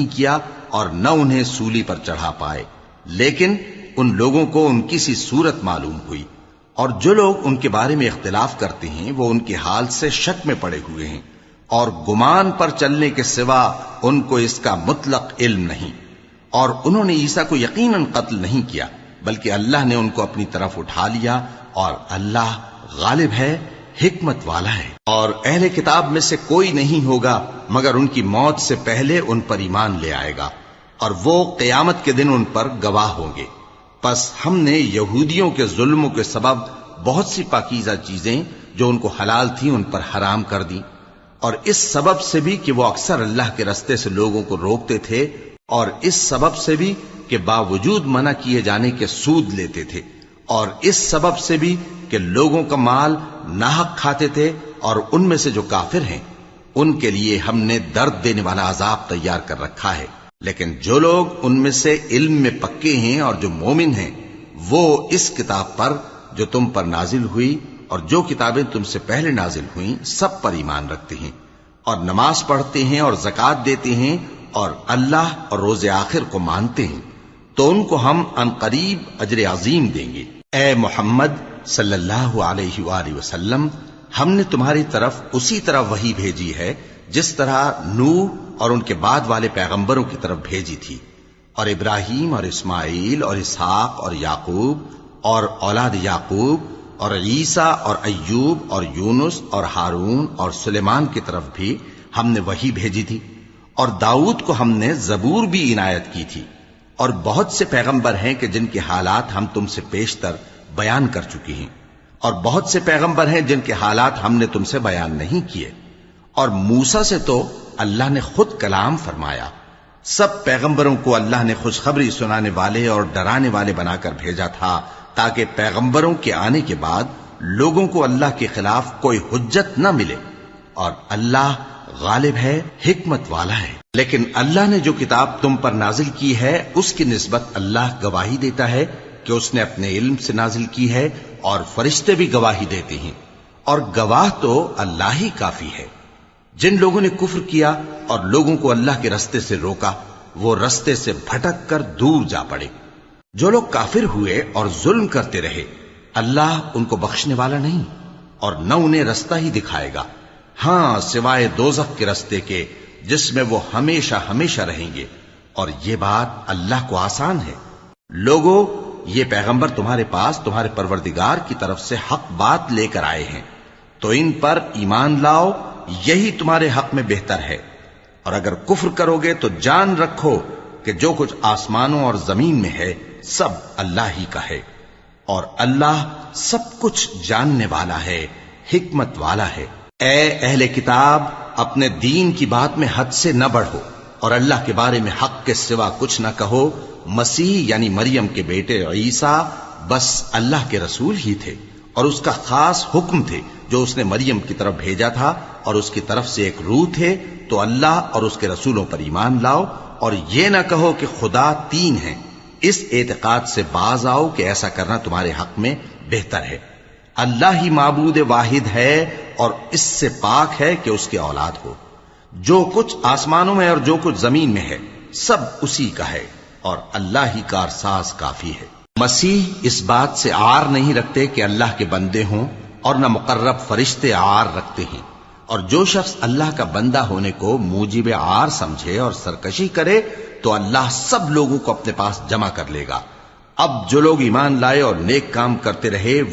نہیں کیا اور نہ انہیں سولی پر چڑھا پائے، لیکن ان لوگوں کو ان کی سی صورت معلوم ہوئی، اور جو لوگ ان کے بارے میں اختلاف کرتے ہیں وہ ان کے حال سے شک میں پڑے ہوئے ہیں، اور گمان پر چلنے کے سوا ان کو اس کا مطلق علم نہیں۔ اور انہوں نے عیسیٰ کو یقیناً قتل نہیں کیا، بلکہ اللہ نے ان کو اپنی طرف اٹھا لیا، اور اللہ غالب ہے، حکمت والا ہے۔ اور اہل کتاب میں سے کوئی نہیں ہوگا مگر ان کی موت سے پہلے ان پر ایمان لے آئے گا، اور وہ قیامت کے دن ان پر گواہ ہوں گے۔ پس ہم نے یہودیوں کے ظلموں کے سبب بہت سی پاکیزہ چیزیں جو ان کو حلال تھیں ان پر حرام کر دی، اور اس سبب سے بھی کہ وہ اکثر اللہ کے رستے سے لوگوں کو روکتے تھے، اور اس سبب سے بھی کہ باوجود منع کیے جانے کے سود لیتے تھے، اور اس سبب سے بھی کہ لوگوں کا مال ناحق کھاتے تھے، اور ان میں سے جو کافر ہیں ان کے لیے ہم نے درد دینے والا عذاب تیار کر رکھا ہے۔ لیکن جو لوگ ان میں سے علم میں پکے ہیں اور جو مومن ہیں وہ اس کتاب پر جو تم پر نازل ہوئی اور جو کتابیں تم سے پہلے نازل ہوئیں سب پر ایمان رکھتے ہیں، اور نماز پڑھتے ہیں اور زکوٰۃ دیتے ہیں، اور اللہ اور روز آخر کو مانتے ہیں، تو ان کو ہم عنقریب اجر عظیم دیں گے۔ اے محمد صلی اللہ علیہ وآلہ وسلم، ہم نے تمہاری طرف اسی طرح وحی بھیجی ہے جس طرح نوح اور ان کے بعد والے پیغمبروں کی طرف بھیجی تھی، اور ابراہیم اور اسماعیل اور اسحاق اور یعقوب اور اولاد یعقوب اور عیسیٰ اور ایوب اور یونس اور ہارون اور سلیمان کی طرف بھی ہم نے وحی بھیجی تھی، اور داؤد کو ہم نے زبور بھی عنایت کی تھی، اور بہت سے پیغمبر ہیں کہ جن کے حالات ہم تم سے پیشتر بیان کر چکے ہیں، اور بہت سے پیغمبر ہیں جن کے حالات ہم نے تم سے بیان نہیں کیے، اور موسیٰ سے تو اللہ نے خود کلام فرمایا۔ سب پیغمبروں کو اللہ نے خوشخبری سنانے والے اور ڈرانے والے بنا کر بھیجا تھا، تاکہ پیغمبروں کے آنے کے بعد لوگوں کو اللہ کے خلاف کوئی حجت نہ ملے، اور اللہ غالب ہے، حکمت والا ہے۔ لیکن اللہ نے جو کتاب تم پر نازل کی ہے اس کی نسبت اللہ گواہی دیتا ہے کہ اس نے اپنے علم سے نازل کی ہے، اور فرشتے بھی گواہی دیتے ہیں، اور گواہ تو اللہ ہی کافی ہے۔ جن لوگوں نے کفر کیا اور لوگوں کو اللہ کے رستے سے روکا وہ رستے سے بھٹک کر دور جا پڑے۔ جو لوگ کافر ہوئے اور ظلم کرتے رہے اللہ ان کو بخشنے والا نہیں، اور نہ انہیں رستہ ہی دکھائے گا، ہاں سوائے دوزخ کے رستے کے جس میں وہ ہمیشہ ہمیشہ رہیں گے، اور یہ بات اللہ کو آسان ہے۔ لوگوں، یہ پیغمبر تمہارے پاس تمہارے پروردگار کی طرف سے حق بات لے کر آئے ہیں، تو ان پر ایمان لاؤ، یہی تمہارے حق میں بہتر ہے، اور اگر کفر کرو گے تو جان رکھو کہ جو کچھ آسمانوں اور زمین میں ہے سب اللہ ہی کا ہے، اور اللہ سب کچھ جاننے والا ہے، حکمت والا ہے۔ اے اہل کتاب، اپنے دین کی بات میں حد سے نہ بڑھو، اور اللہ کے بارے میں حق کے سوا کچھ نہ کہو۔ مسیح یعنی مریم کے بیٹے عیسیٰ بس اللہ کے رسول ہی تھے، اور اس کا خاص حکم تھے جو اس نے مریم کی طرف بھیجا تھا، اور اس کی طرف سے ایک روح تھے، تو اللہ اور اس کے رسولوں پر ایمان لاؤ، اور یہ نہ کہو کہ خدا تین ہیں۔ اس اعتقاد سے باز آؤ کہ ایسا کرنا تمہارے حق میں بہتر ہے۔ اللہ ہی معبود واحد ہے، اور اس سے پاک ہے کہ اس کی اولاد ہو۔ جو کچھ آسمانوں میں اور جو کچھ زمین میں ہے سب اسی کا ہے، اور اللہ ہی کارساز کافی ہے۔ مسیح اس بات سے عار نہیں رکھتے کہ اللہ کے بندے ہوں، اور نہ مقرب فرشتے عار رکھتے ہیں، اور جو شخص اللہ کا بندہ ہونے کو موجب عار سمجھے اور سرکشی کرے تو اللہ سب لوگوں کو اپنے پاس جمع کر لے گا۔ اب جو لوگ ایمان لائے اور نیک کام کرتے رہے وہ